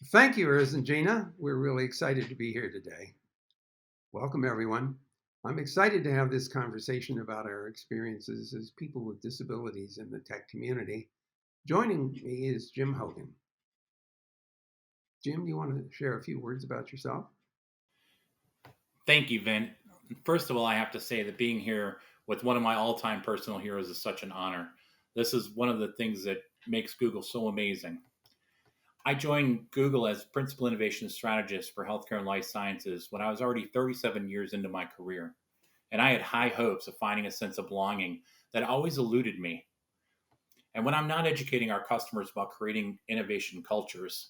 Thank you, Urs and Gina. We're really excited to be here today. Welcome, everyone. I'm excited to have this conversation about our experiences as people with disabilities in the tech community. Joining me is Jim Hogan. Jim, do you want to share a few words about yourself? Thank you, Vint. First of all, I have to say that being here with one of my all time personal heroes is such an honor. This is one of the things that makes Google so amazing. I joined Google as Principal Innovation Strategist for Healthcare and Life Sciences when I was already 37 years into my career. And I had high hopes of finding a sense of belonging that always eluded me. And when I'm not educating our customers about creating innovation cultures,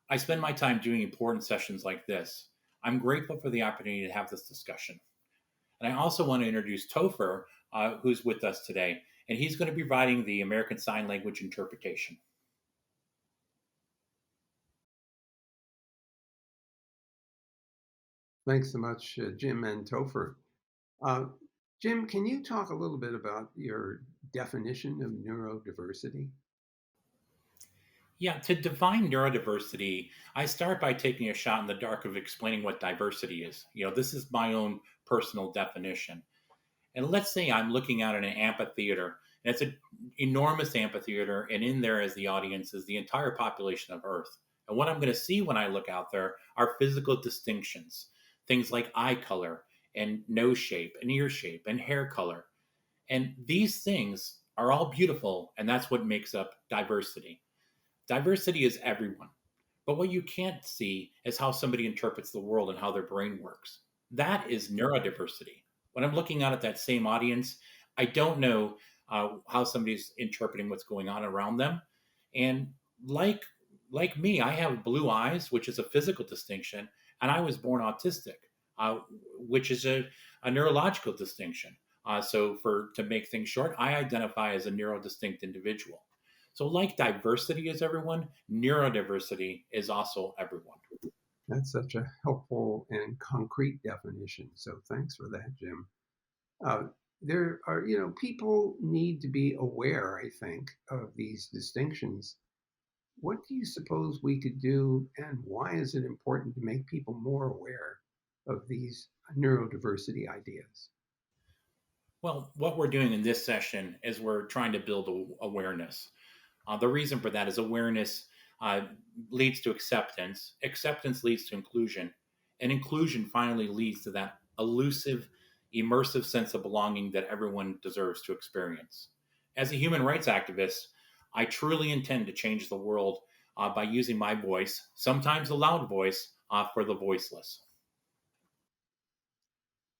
I spend my time doing important sessions like this. I'm grateful for the opportunity to have this discussion. And I also want to introduce Topher, who's with us today, and he's going to be providing the American Sign Language interpretation. Thanks so much, Jim and Topher. Uh, Jim, can you talk a little bit about your definition of neurodiversity? Yeah, to define neurodiversity, I start by taking a shot in the dark of explaining what diversity is. This is my own personal definition. And let's say I'm looking out at an amphitheater, and it's an enormous amphitheater, and in there as the audience is the entire population of Earth. And what I'm going to see when I look out there are physical distinctions, things like eye color and nose shape and ear shape and hair color. And these things are all beautiful, and that's what makes up diversity. Diversity is everyone. But what you can't see is how somebody interprets the world and how their brain works. That is neurodiversity. When I'm looking out at that same audience, I don't know how somebody's interpreting what's going on around them. And like like me, I have blue eyes, which is a physical distinction, and I was born autistic, which is a neurological distinction. So, for to make things short, I identify as a neurodistinct individual. So, like diversity is everyone, neurodiversity is also everyone. That's such a helpful and concrete definition. So thanks for that, Jim. Uh, there are, people need to be aware, I think, of these distinctions. What do you suppose we could do, and why is it important to make people more aware of these neurodiversity ideas? Well, what we're doing in this session is we're trying to build awareness. The reason for that is awareness uh, leads to acceptance, acceptance leads to inclusion, and inclusion finally leads to that elusive, immersive sense of belonging that everyone deserves to experience. As a human rights activist, I truly intend to change the world by using my voice, sometimes a loud voice, for the voiceless.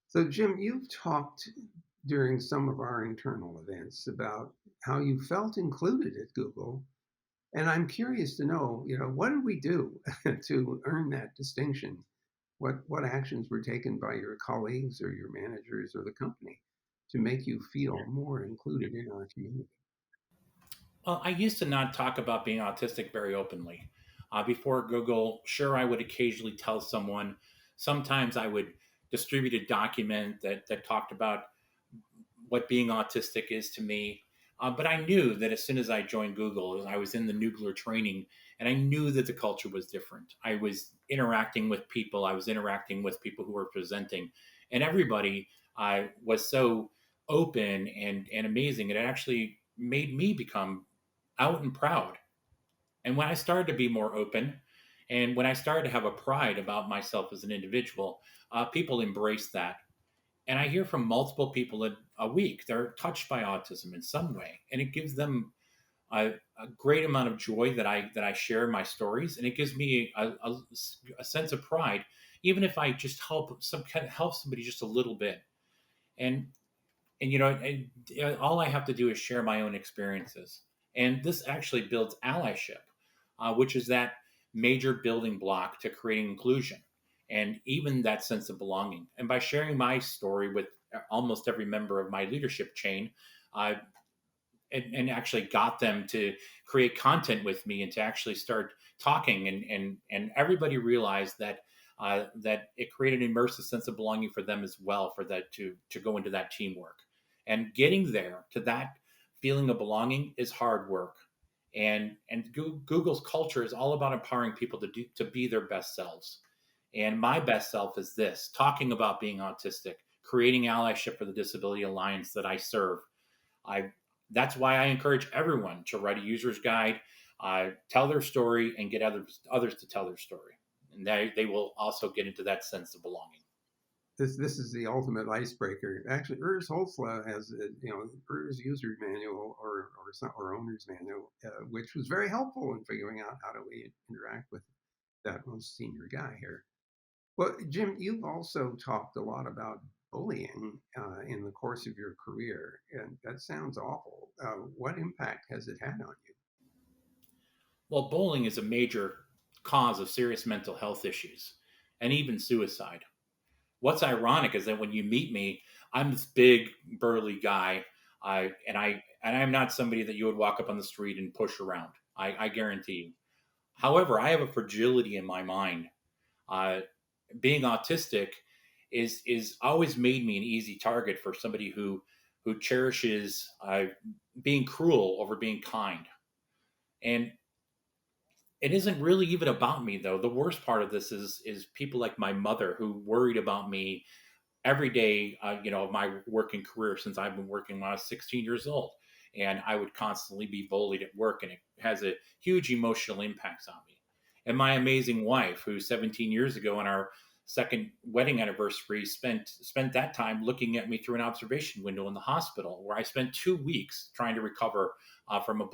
So, Jim, you've talked during some of our internal events about how you felt included at Google. And I'm curious to know, what did we do to earn that distinction? What actions were taken by your colleagues or your managers or the company to make you feel more included in our community? Well, I used to not talk about being autistic very openly. Before Google, sure, I would occasionally tell someone. Sometimes I would distribute a document that talked about what being autistic is to me. But I knew that as soon as I joined Google, I was in the nuclear training, and I knew that the culture was different. I was interacting with people. I was interacting with people who were presenting, and everybody was so open and amazing. It actually made me become out and proud. And when I started to be more open, and when I started to have a pride about myself as an individual, people embraced that. And I hear from multiple people a week they're touched by autism in some way, and it gives them a great amount of joy that I share my stories, and it gives me a sense of pride, even if I just help somebody just a little bit. And all I have to do is share my own experiences, and this actually builds allyship, which is that major building block to creating inclusion and even that sense of belonging. And by sharing my story with almost every member of my leadership chain, uh, and actually got them to create content with me and to actually start talking, and everybody realized that it created an immersive sense of belonging for them as well, for that to go into that teamwork. And getting there to that feeling of belonging is hard work. And Google's culture is all about empowering people to be their best selves. And my best self is this: talking about being autistic, creating Allyship for the Disability Alliance that I serve. I That's why I encourage everyone to write a user's guide, tell their story, and get others to tell their story, and they will also get into that sense of belonging. This is the ultimate icebreaker. Actually, Urs Holzla has Urs user manual or owner's manual, which was very helpful in figuring out how do we interact with that most senior guy here. Well, Jim, you've also talked a lot about bullying in the course of your career, and that sounds awful. What impact has it had on you? Well, bullying is a major cause of serious mental health issues and even suicide. What's ironic is that when you meet me, I'm this big, burly guy, and I'm not somebody that you would walk up on the street and push around. I guarantee you. However, I have a fragility in my mind. Uh, Being autistic is always made me an easy target for somebody who cherishes being cruel over being kind. And it isn't really even about me though. The worst part of this is people like my mother who worried about me every day, of my working career since I've been working when I was 16 years old. And I would constantly be bullied at work, and it has a huge emotional impact on me. And my amazing wife, who 17 years ago on our second wedding anniversary spent that time looking at me through an observation window in the hospital, where I spent 2 weeks trying to recover from a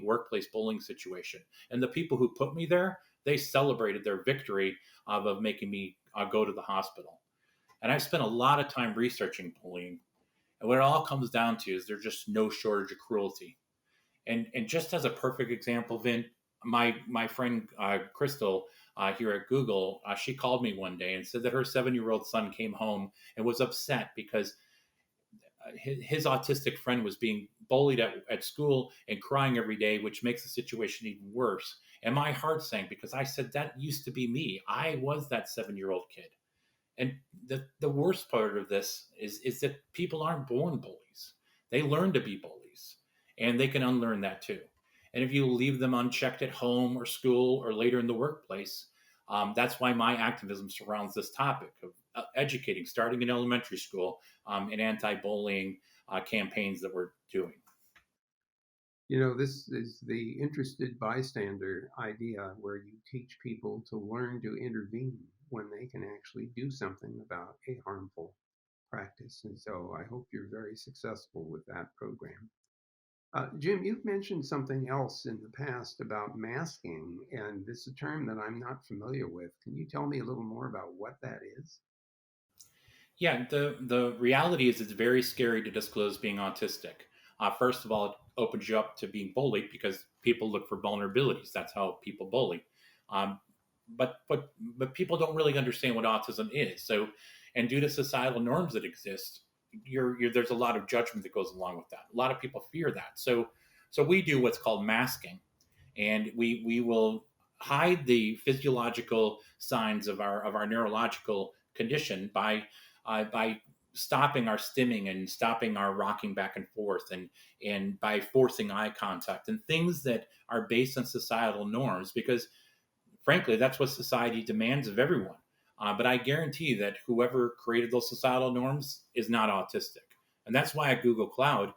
workplace bullying situation. And the people who put me there, they celebrated their victory of making me go to the hospital. And I've spent a lot of time researching bullying. And what it all comes down to is there's just no shortage of cruelty. And just as a perfect example, Vin, my friend Crystal here at Google, she called me one day and said that her 7-year-old son came home and was upset because his autistic friend was being bullied at school and crying every day, which makes the situation even worse. And my heart sank because I said that used to be me. I was that 7-year-old kid. And the worst part of this is that people aren't born bullies. They learn to be bullies, and they can unlearn that too. And if you leave them unchecked at home or school or later in the workplace, that's why my activism surrounds this topic of educating, starting in elementary school, and anti-bullying campaigns that we're doing. This is the interested bystander idea where you teach people to learn to intervene when they can actually do something about a harmful practice. And so I hope you're very successful with that program. Jim, you've mentioned something else in the past about masking, and this is a term that I'm not familiar with. Can you tell me a little more about what that is? Yeah, the reality is it's very scary to disclose being autistic. First of all, it opens you up to being bullied because people look for vulnerabilities. That's how people bully. Um, but people don't really understand what autism is. So, and due to societal norms that exist, there's a lot of judgment that goes along with that. A lot of people fear that. So we do what's called masking, and we will hide the physiological signs of our neurological condition by stopping our stimming and stopping our rocking back and forth, and by forcing eye contact and things that are based on societal norms, because frankly that's what society demands of everyone. But I guarantee that whoever created those societal norms is not autistic. And that's why at Google Cloud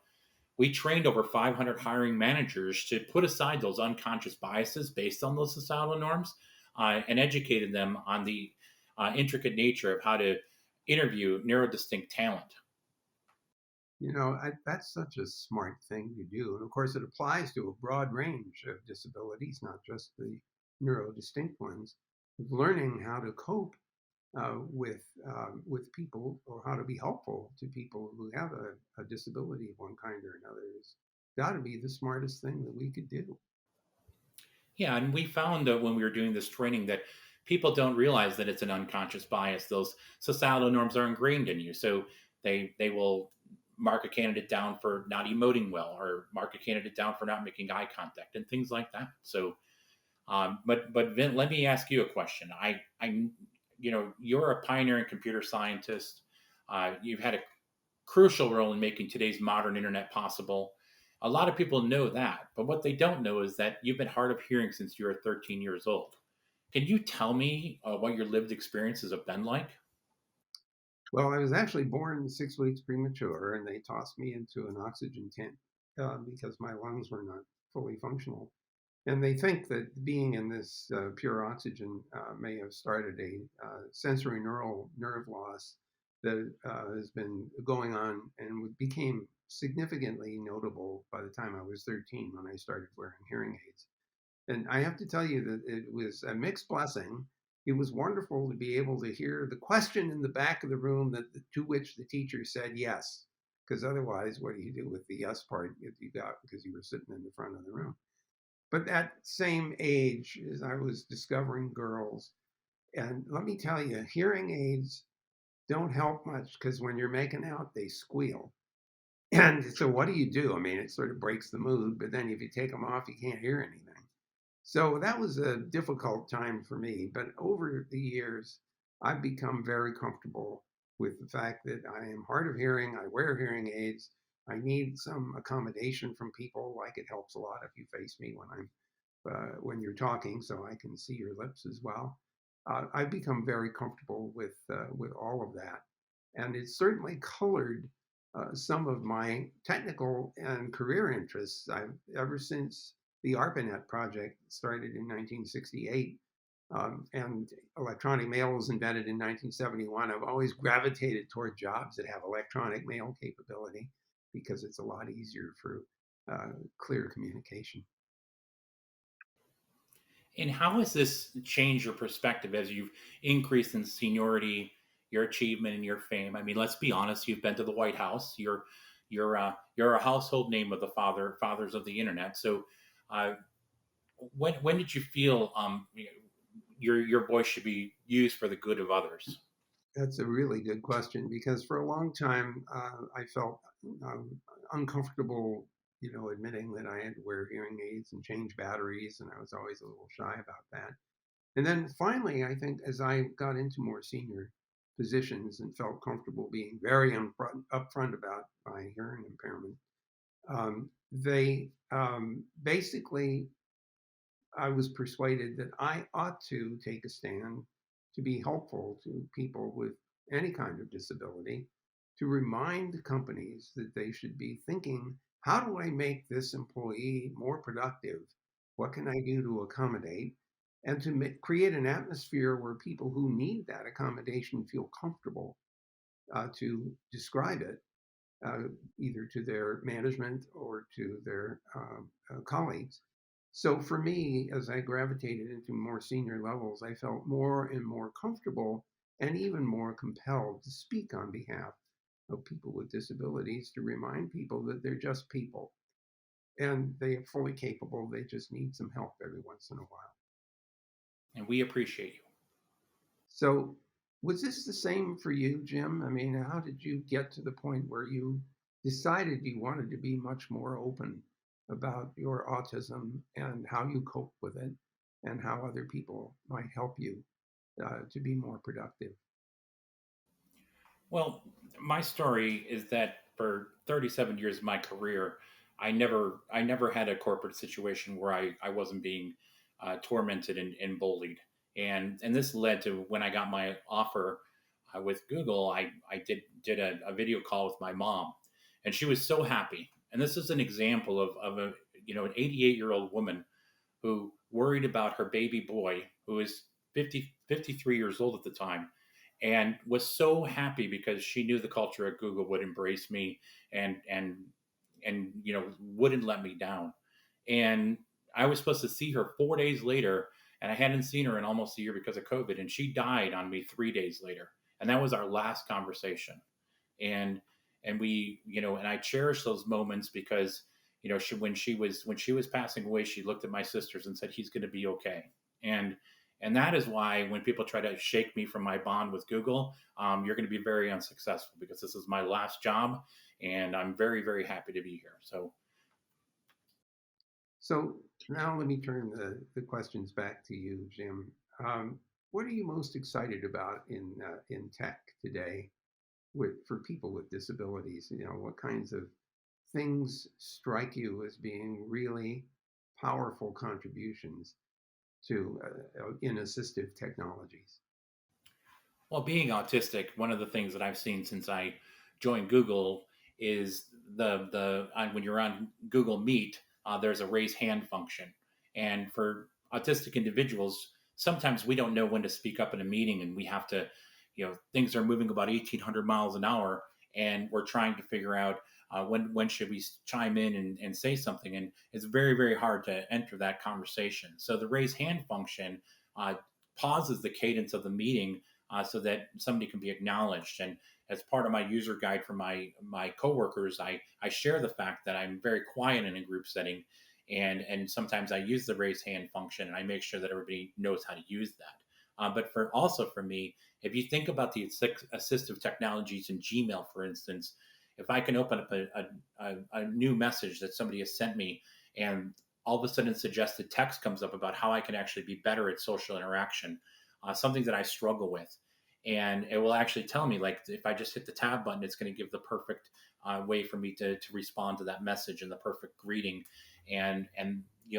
we trained over 500 hiring managers to put aside those unconscious biases based on those societal norms, and educated them on the intricate nature of how to interview neurodistinct talent. That's such a smart thing to do. And of course, it applies to a broad range of disabilities, not just the neurodistinct ones. Learning how to cope with people, or how to be helpful to people who have a disability of one kind or another, has got to be the smartest thing that we could do. Yeah, and we found that when we were doing this training that people don't realize that it's an unconscious bias. Those societal norms are ingrained in you, so they will mark a candidate down for not emoting well, or mark a candidate down for not making eye contact, and things like that. So, but Vin, let me ask you a question. You're a pioneering computer scientist. You've had a crucial role in making today's modern internet possible. A lot of people know that, but what they don't know is that you've been hard of hearing since you were 13 years old. Can you tell me what your lived experiences have been like? Well, I was actually born 6 weeks premature, and they tossed me into an oxygen tent because my lungs were not fully functional. And they think that being in this pure oxygen may have started a sensory neural nerve loss that has been going on and became significantly notable by the time I was 13 when I started wearing hearing aids. And I have to tell you that it was a mixed blessing. It was wonderful to be able to hear the question in the back of the room to which the teacher said yes, because otherwise, what do you do with the yes part if you got because you were sitting in the front of the room? But that same age as I was discovering girls, and let me tell you, hearing aids don't help much because when you're making out, they squeal. And so, what do? I mean, it sort of breaks the mood, but then if you take them off, you can't hear anything. So that was a difficult time for me. But over the years, I've become very comfortable with the fact that I am hard of hearing. I wear hearing aids. I need some accommodation from people. Like it helps a lot if you face me when you're talking, so I can see your lips as well. I've become very comfortable with all of that, and it's certainly colored some of my technical and career interests. I've ever since the ARPANET project started in 1968, and electronic mail was invented in 1971. I've always gravitated toward jobs that have electronic mail capability because it's a lot easier for clear communication. And how has this changed your perspective as you've increased in seniority, your achievement, and your fame? I mean, let's be honest. You've been to the White House. You're a household name of the fathers of the internet. So, uh, when did you feel your voice should be used for the good of others? That's a really good question because for a long time I felt uncomfortable, admitting that I had to wear hearing aids and change batteries, and I was always a little shy about that. And then finally, I think as I got into more senior positions and felt comfortable being very upfront about my hearing impairment, they basically I was persuaded that I ought to take a stand to be helpful to people with any kind of disability, to remind companies that they should be thinking, how do I make this employee more productive? What can I do to accommodate? And to create an atmosphere where people who need that accommodation feel comfortable to describe it uh, either to their management or to their colleagues. So for me, as I gravitated into more senior levels, I felt more and more comfortable and even more compelled to speak on behalf of people with disabilities to remind people that they're just people and they are fully capable. They just need some help every once in a while. And we appreciate you. So, was this the same for you, Jim? I mean, how did you get to the point where you decided you wanted to be much more open about your autism and how you cope with it and how other people might help you to be more productive? Well, my story is that for 37 years of my career, I never had a corporate situation where I wasn't being tormented and bullied, and this led to when I got my offer with Google. I did a video call with my mom, and she was so happy. And this is an example of a an 88-year-old woman who worried about her baby boy, who is 53 years old at the time, and was so happy because she knew the culture at Google would embrace me and wouldn't let me down. And I was supposed to see her 4 days later, and I hadn't seen her in almost a year because of COVID, and she died on me 3 days later, and that was our last conversation. And we and I cherish those moments because when she was passing away, she looked at my sisters and said, he's going to be okay. And that is why when people try to shake me from my bond with Google, you're going to be very unsuccessful because this is my last job, and I'm very, very happy to be here. So, So now let me turn the questions back to you, Jim. What are you most excited about in tech today for people with disabilities? What kinds of things strike you as being really powerful contributions to in assistive technologies? Well, being autistic, one of the things that I've seen since I joined Google is when you're on Google Meet, there's a raise hand function, and for autistic individuals, sometimes we don't know when to speak up in a meeting, and we have to, things are moving about 1,800 miles an hour, and we're trying to figure out when should we chime in and say something, and it's very very hard to enter that conversation. So the raise hand function uh, pauses the cadence of the meeting so that somebody can be acknowledged. And as part of my user guide for my coworkers, I share the fact that I'm very quiet in a group setting, and sometimes I use the raise hand function, and I make sure that everybody knows how to use that. But for me, if you think about the assistive technologies in Gmail, for instance, if I can open up a new message that somebody has sent me, and all of a sudden suggested text comes up about how I can actually be better at social interaction, something that I struggle with. And it will actually tell me, like, if I just hit the tab button, it's going to give the perfect way for me to respond to that message and the perfect greeting. And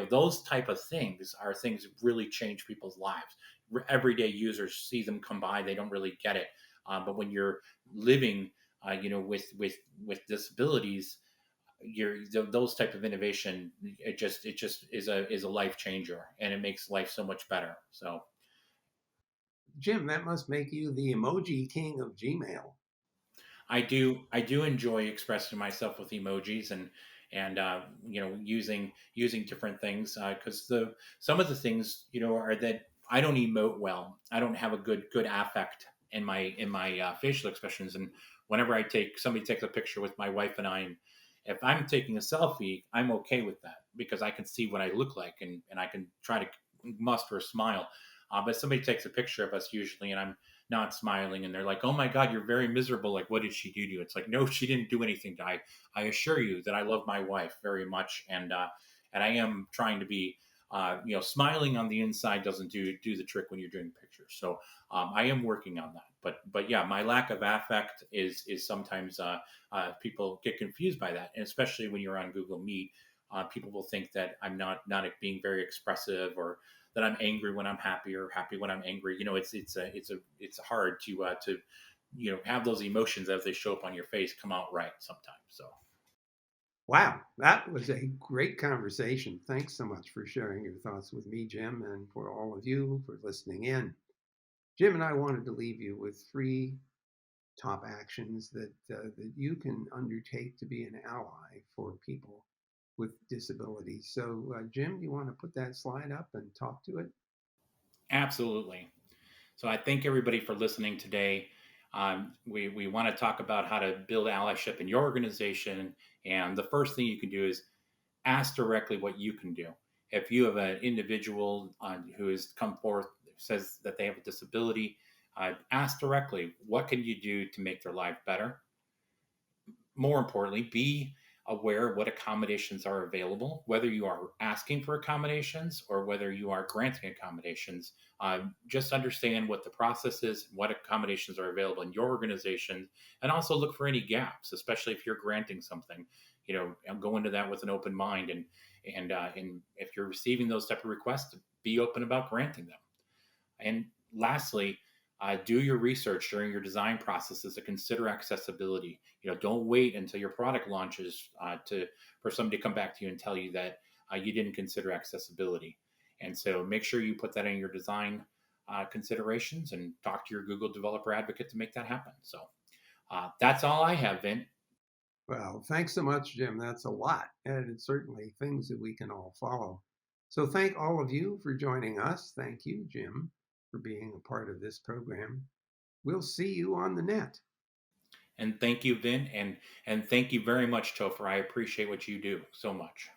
those type of things are things that really change people's lives. Everyday users see them come by, they don't really get it. But when you're living, with disabilities, those type of innovation, it just is a life changer, and it makes life so much better. So Jim, that must make you the emoji king of Gmail. I do enjoy expressing myself with emojis and using different things, because the some of the things are that I don't emote well. I don't have a good affect in my facial expressions. And whenever somebody takes a picture with my wife and I, and if I'm taking a selfie, I'm okay with that because I can see what I look like, and I can try to muster a smile. But somebody takes a picture of us usually, and I'm not smiling, and they're like, "Oh my God, you're very miserable. Like, what did she do to you?" It's like, no, she didn't do anything. I assure you that I love my wife very much, and I am trying to be, smiling on the inside doesn't do the trick when you're doing pictures. So I am working on that. But yeah, my lack of affect is sometimes people get confused by that, and especially when you're on Google Meet, people will think that I'm not being very expressive, or that I'm angry when I'm happy, or happy when I'm angry. It's hard to have those emotions as they show up on your face come out right sometimes. So Wow, that was a great conversation. Thanks so much for sharing your thoughts with me, Jim, and for all of you for listening in. Jim and I wanted to leave you with three top actions that you can undertake to be an ally for people with disabilities. So, Jim, you want to put that slide up and talk to it? absolutely. So I thank everybody for listening today. We want to talk about how to build allyship in your organization, and the first thing you can do is ask directly what you can do. If you have an individual who has come forth, says that they have a disability, ask directly, what can you do to make their life better? More importantly, be aware of what accommodations are available, whether you are asking for accommodations or whether you are granting accommodations. Just understand what the process is, what accommodations are available in your organization, and also look for any gaps, especially if you're granting something. Go into that with an open mind, and if you're receiving those type of requests, be open about granting them. And lastly, do your research during your design processes to consider accessibility. Don't wait until your product launches to for somebody to come back to you and tell you that you didn't consider accessibility. And so make sure you put that in your design considerations, and talk to your Google developer advocate to make that happen. So that's all I have, Vint. Well, thanks so much, Jim. That's a lot, and it's certainly things that we can all follow. So, thank all of you for joining us. Thank you, Jim, for being a part of this program. We'll see you on the net. And thank you, Vint, and thank you very much, Topher. I appreciate what you do so much.